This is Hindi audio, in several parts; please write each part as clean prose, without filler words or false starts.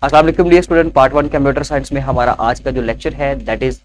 अस्सलाम वालेकुम dear student, part 1 computer science में हमारा आज का जो लेक्चर है that is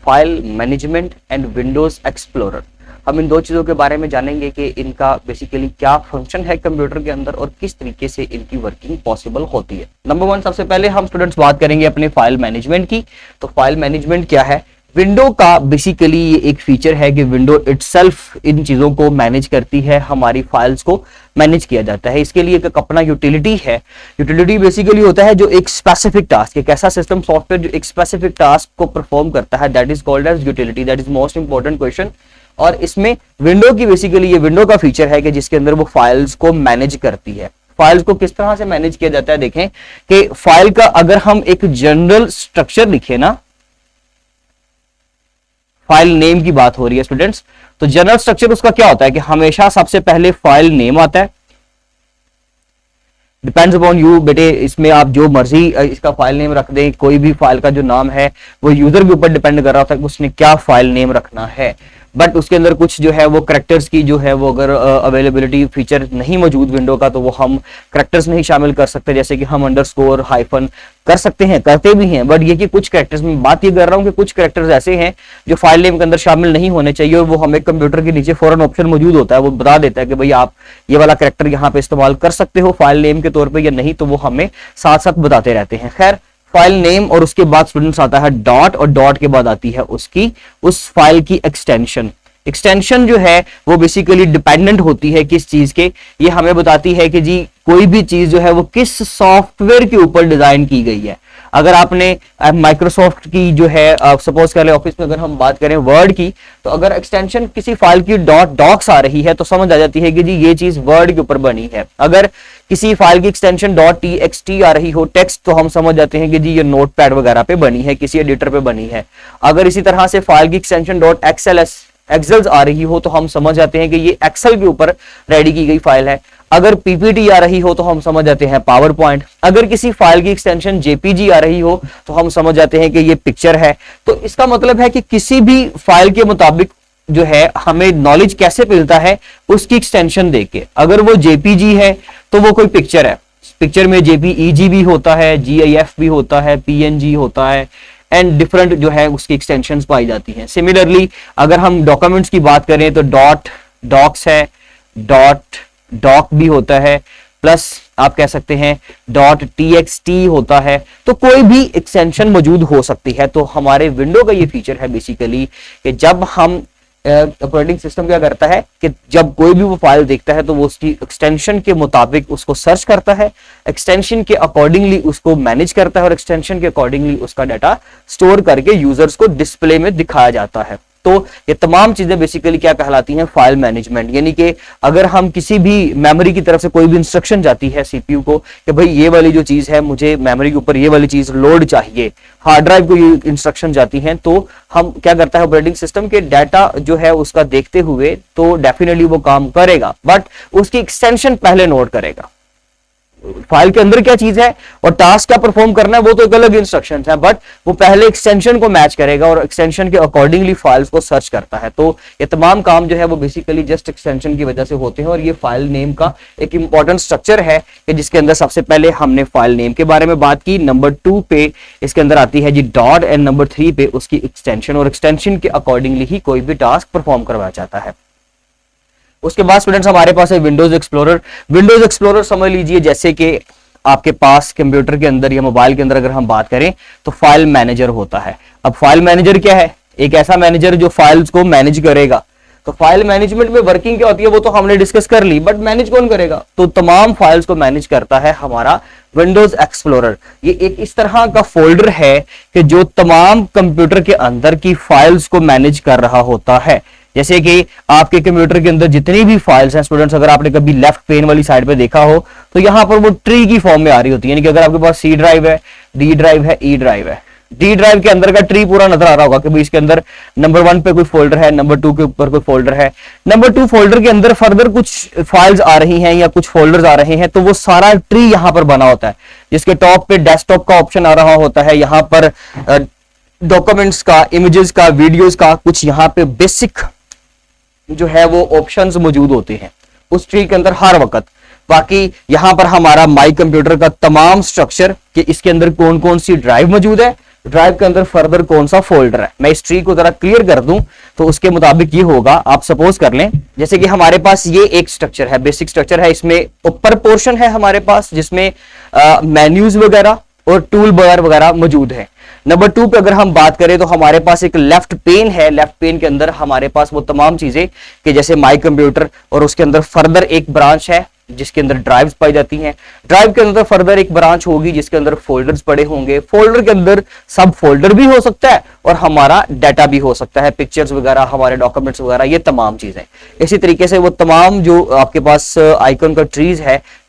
file management and Windows Explorer. हम इन दो चीज़ों के बारे में जानेंगे कि इनका बेसिकली क्या फंक्शन है कंप्यूटर के अंदर और किस तरीके से इनकी वर्किंग पॉसिबल होती है। नंबर 1, सबसे पहले हम स्टूडेंट्स बात करेंगे अपने फाइल मैनेजमेंट की। तो फाइल मैनेजमेंट क्या है? विंडो का बेसिकली ये एक फीचर है कि विंडो इटसेल्फ इन चीज़ों को मैनेज करती है, हमारी फाइल्स को मैनेज किया जाता है। इसके लिए एक अपना यूटिलिटी है। यूटिलिटी बेसिकली होता है जो एक स्पेसिफिक टास्क, एक ऐसा सिस्टम सॉफ्टवेयर जो एक स्पेसिफिक टास्क को परफॉर्म करता है, that is called as utility. That is most important question. और इसमें विंडो की बेसिकली ये विंडो का फीचर है कि जिसके अंदर वो फाइल्स को मैनेज करती है। फाइल्स को किस तरह से मैनेज किया जाता है, देखें कि फाइल का अगर हम एक जनरल स्ट्रक्चर लिखे ना, फाइल नेम की बात हो रही है स्टूडेंट्स, तो जनरल स्ट्रक्चर उसका क्या होता है कि हमेशा सबसे पहले फाइल नेम आता है। डिपेंड्स अपॉन यू बेटे, इसमें आप जो मर्जी इसका फाइल नेम रख दें। कोई भी फाइल का जो नाम है वो यूजर के ऊपर डिपेंड कर रहा होता है कि उसने क्या फाइल नेम रखना है। बट उसके अंदर कुछ जो है वो करेक्टर्स की जो है वो अगर अवेलेबिलिटी फीचर नहीं मौजूद विंडो का, तो वो हम करेक्टर्स नहीं शामिल कर सकते। जैसे कि हम अंडरस्कोर हाइफन कर सकते हैं, करते भी हैं, बट ये कि कुछ करेक्टर्स में बात ये कर रहा हूं कि कुछ करेक्टर्स ऐसे हैं जो फाइल नेम के अंदर शामिल नहीं होने चाहिए, और वो हमें कंप्यूटर के नीचे फौरन ऑप्शन मौजूद होता है, वो बता देता है कि भाई आप ये वाला करेक्टर यहाँ पे इस्तेमाल कर सकते हो फाइल नेम के तौर पर या नहीं, तो वो हमें साथ साथ बताते रहते हैं। खैर, फाइल नेम और उसके बाद स्टूडेंट्स आता है डॉट, और डॉट के बाद आती है उसकी उस फाइल की एक्सटेंशन। एक्सटेंशन जो है वो बेसिकली डिपेंडेंट होती है किस चीज के, ये हमें बताती है कि जी कोई भी चीज जो है वो किस सॉफ्टवेयर के ऊपर डिजाइन की गई है। अगर आपने माइक्रोसॉफ्ट की जो है सपोज कर ले ऑफिस में अगर हम बात करें वर्ड की, तो अगर एक्सटेंशन किसी फाइल की डॉट डॉक्स आ रही है तो समझ आ जाती है कि जी ये चीज वर्ड के ऊपर बनी है। अगर किसी फाइल की एक्सटेंशन डॉट टीएक्सटी आ रही हो टेक्स्ट, तो हम समझ जाते हैं कि जी ये नोटपैड वगैरह पे बनी है, किसी एडिटर पे बनी है। अगर इसी तरह से फाइल की एक्सटेंशन डॉट एक्सेल्स आ रही हो तो हम समझ जाते हैं कि ये एक्सेल के ऊपर रेडी की गई फाइल है। अगर पीपीटी आ रही हो तो हम समझ जाते हैं पावर पॉइंट। अगर किसी फाइल की एक्सटेंशन जेपीजी आ रही हो तो हम समझ जाते हैं कि ये पिक्चर है। तो इसका मतलब है कि किसी भी फाइल के मुताबिक जो है हमें नॉलेज कैसे मिलता है उसकी एक्सटेंशन देके। अगर वो जेपीजी है तो वो कोई पिक्चर है, पिक्चर में जेपीईजी भी होता है, जीआईएफ भी होता है, पीएनजी होता है, एंड डिफरेंट जो है उसकी एक्सटेंशंस पाई जाती हैं। सिमिलरली अगर हम डॉक्यूमेंट्स की बात करें तो डॉट डॉक्स है, डॉट डॉक भी होता है, प्लस आप कह सकते हैं डॉट टीएक्सटी होता है। तो कोई भी एक्सटेंशन मौजूद हो सकती है। तो हमारे विंडो का ये फीचर है बेसिकली कि जब हम ऑपरेटिंग सिस्टम क्या करता है कि जब कोई भी वो फाइल देखता है तो वो उसकी एक्सटेंशन के मुताबिक उसको सर्च करता है, एक्सटेंशन के अकॉर्डिंगली उसको मैनेज करता है, और एक्सटेंशन के अकॉर्डिंगली उसका डाटा स्टोर करके यूजर्स को डिस्प्ले में दिखाया जाता है। तो ये तमाम चीजें बेसिकली क्या कहलाती हैं? File management. यानी कि अगर हम किसी भी मेमोरी की तरफ से कोई भी इंस्ट्रक्शन जाती है सीपीयू को कि भाई ये वाली जो चीज है मुझे मेमोरी के ऊपर ये वाली चीज लोड चाहिए, हार्ड ड्राइव को ये इंस्ट्रक्शन जाती हैं, तो हम क्या करता है ऑपरेटिंग सिस्टम के डाटा जो है उसका देखते हुए तो डेफिनेटली वो काम करेगा, बट उसकी एक्सटेंशन पहले नोट करेगा। फाइल के अंदर क्या चीज है और टास्क क्या परफॉर्म करना है वो तो एक अलग इंस्ट्रक्शन है, बट वो पहले एक्सटेंशन को मैच करेगा और एक्सटेंशन के अकॉर्डिंगली फाइल्स को सर्च करता है। तो ये तमाम काम जो है वो बेसिकली जस्ट एक्सटेंशन की वजह से होते हैं, और ये फाइल नेम का एक इंपॉर्टेंट स्ट्रक्चर है कि जिसके अंदर सबसे पहले हमने फाइल नेम के बारे में बात की। नंबर 2 पे इसके अंदर आती है जी डॉट, एंड नंबर 3 पे उसकी एक्सटेंशन, और एक्सटेंशन के अकॉर्डिंगली ही कोई भी टास्क परफॉर्म करवाया जाता है। उसके बाद स्टूडेंट्स हमारे पास है विंडोज एक्सप्लोरर। विंडोज एक्सप्लोरर समझ लीजिए जैसे कि आपके पास कंप्यूटर के अंदर या मोबाइल के अंदर अगर हम बात करें तो फाइल मैनेजर होता है। अब फाइल मैनेजर क्या है? एक ऐसा मैनेजर जो फाइल्स को मैनेज करेगा। तो फाइल मैनेजमेंट में वर्किंग क्या होती है वो तो हमने डिस्कस कर ली, बट मैनेज कौन करेगा? तो तमाम फाइल्स को मैनेज करता है हमारा विंडोज एक्सप्लोरर। ये एक इस तरह का फोल्डर है कि जो तमाम कंप्यूटर के अंदर की फाइल्स को मैनेज कर रहा होता है। जैसे कि आपके कंप्यूटर के अंदर जितनी भी फाइल्स हैं स्टूडेंट्स, अगर आपने कभी लेफ्ट पेन वाली साइड पे देखा हो तो यहां पर वो ट्री की फॉर्म में आ रही होती है। यानी कि अगर आपके पास सी ड्राइव है, डी ड्राइव है, ई ड्राइव है, डी ड्राइव के अंदर का ट्री पूरा नजर आ रहा होगा कि भाई इसके अंदर नंबर 1 पे कोई फोल्डर है, नंबर 2 के ऊपर कोई फोल्डर है, नंबर 2 फोल्डर के अंदर फर्दर कुछ फाइल्स आ रही हैं या कुछ फोल्डर्स आ रहे हैं, तो वो सारा ट्री यहां पर बना होता है, जिसके टॉप पे डेस्कटॉप का ऑप्शन आ रहा होता है, यहां पर डॉक्यूमेंट्स का, इमेजेस का, वीडियोस का, कुछ यहां पे बेसिक जो है वो ऑप्शंस मौजूद होते हैं उस ट्री के अंदर हर वक्त। बाकी यहां पर हमारा माई कंप्यूटर का तमाम स्ट्रक्चर कि इसके अंदर कौन कौन सी ड्राइव मौजूद है, ड्राइव के अंदर फर्दर कौन सा फोल्डर है। मैं इस ट्री को जरा क्लियर कर दूं तो उसके मुताबिक ये होगा। आप सपोज कर लें जैसे कि हमारे पास ये एक स्ट्रक्चर है, बेसिक स्ट्रक्चर है, इसमें ऊपर पोर्शन है हमारे पास जिसमें मेन्यूज वगैरह और टूल बार वगैरह मौजूद है। नंबर 2 पे अगर हम बात करें तो हमारे पास एक लेफ्ट पेन है, लेफ्ट पेन के अंदर हमारे पास वो तमाम चीजें कि जैसे माई कंप्यूटर और उसके अंदर फर्दर एक ब्रांच है जिसके अंदर ड्राइव्स पाई जाती हैं। ड्राइव के अंदर फर्दर एक ब्रांच होगी जिसके अंदर फोल्डर्स पड़े होंगे। फोल्डर के अंदर सब फोल्डर भी हो सकता है और हमारा डाटा भी हो सकता है, पिक्चर्स वगैरह, हमारे डॉक्यूमेंट्स वगैरह, ये तमाम चीजें। इसी तरीके से वो तमाम जो आपके पास आइकन का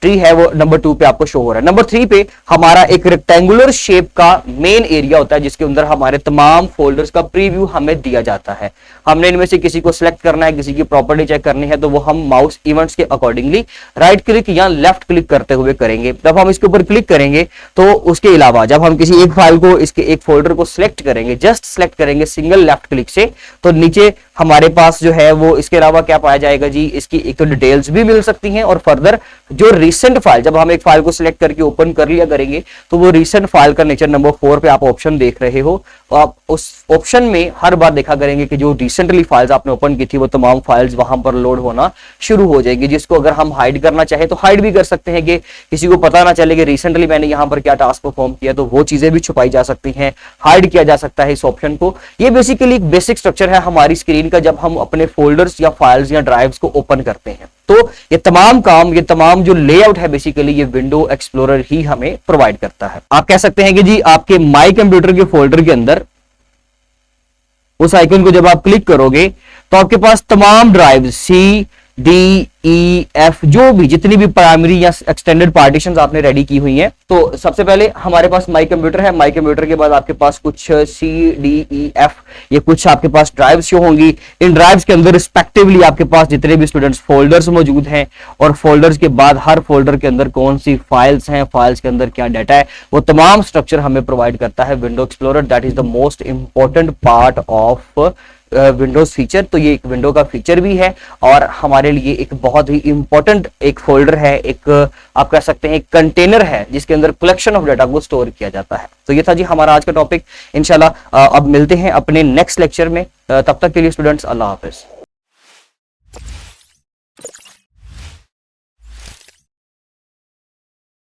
ट्री है वो नंबर 2 पे आपको शो हो रहा है। नंबर 3 पे हमारा एक रेक्टेंगुलर शेप का मेन एरिया होता है जिसके अंदर हमारे तमाम फोल्डर्स का प्रीव्यू हमें दिया जाता है। हमने इनमें से किसी को सिलेक्ट करना है, किसी की प्रॉपर्टी चेक करनी है तो वो हम माउस इवेंट्स के अकॉर्डिंगली राइट क्लिक या लेफ्ट क्लिक करते हुए करेंगे। जब हम इसके ऊपर क्लिक करेंगे तो उसके अलावा जब हम किसी एक फाइल को, इसके एक फोल्डर को सिलेक्ट करेंगे, जस्ट सिलेक्ट करेंगे सिंगल लेफ्ट क्लिक से, तो नीचे हमारे पास जो है वो इसके अलावा क्या पाया जाएगा जी, इसकी एक तो डिटेल्स भी मिल सकती हैं और फर्दर जो रिसेंट फाइल, जब हम एक फाइल को सिलेक्ट करके ओपन कर लिया करेंगे तो वो रिसेंट फाइल का नेचर नंबर 4 पे आप ऑप्शन देख रहे हो। आप उस ऑप्शन में हर बार देखा करेंगे कि जो रिसेंटली फाइल्स आपने ओपन की थी वो तमाम फाइल्स वहां पर लोड होना शुरू हो जाएगी, जिसको अगर हम हाइड करना चाहे तो हाइड भी कर सकते हैं कि किसी को पता ना चले कि रिसेंटली मैंने यहां पर क्या टास्क परफॉर्म किया, तो वो चीजें भी छुपाई जा सकती हैं, हाइड किया जा सकता है इस ऑप्शन को। ये बेसिकली एक बेसिक स्ट्रक्चर है हमारी स्क्रीन का जब हम अपने फोल्डर्स या फाइल्स या ड्राइव्स को ओपन करते हैं। तो ये तमाम काम, ये तमाम जो लेआउट है बेसिकली ये विंडो एक्सप्लोरर ही हमें प्रोवाइड करता है। आप कह सकते हैं कि जी आपके माई कंप्यूटर के फोल्डर के अंदर उस आइकन को जब आप क्लिक करोगे तो आपके पास तमाम drive C, D, E, F जो भी जितनी भी प्राइमरी या एक्सटेंडेड पार्टीशंस आपने रेडी की हुई हैं, तो सबसे पहले हमारे पास माई कंप्यूटर है। माई कंप्यूटर के बाद आपके पास कुछ C, D, E, F ये कुछ आपके पास ड्राइव्स शो होंगी। इन ड्राइव्स के अंदर रिस्पेक्टिवली आपके पास जितने भी स्टूडेंट्स फोल्डर्स मौजूद हैं और फोल्डर्स के बाद हर फोल्डर के अंदर कौन सी फाइल्स हैं, फाइल्स के अंदर क्या डाटा है, वो तमाम स्ट्रक्चर हमें प्रोवाइड करता है window explorer. That is the most important part of Windows feature. तो ये एक विंडो का फीचर भी है और हमारे लिए एक बहुत ही इंपॉर्टेंट एक फोल्डर है, एक आप कह सकते हैं एक कंटेनर है जिसके अंदर कलेक्शन ऑफ डाटा को स्टोर किया जाता है। तो ये था जी हमारा आज का टॉपिक। इंशाल्लाह अब मिलते हैं अपने नेक्स्ट लेक्चर में। तब तक के लिए स्टूडेंट्स अल्लाह हाफिज।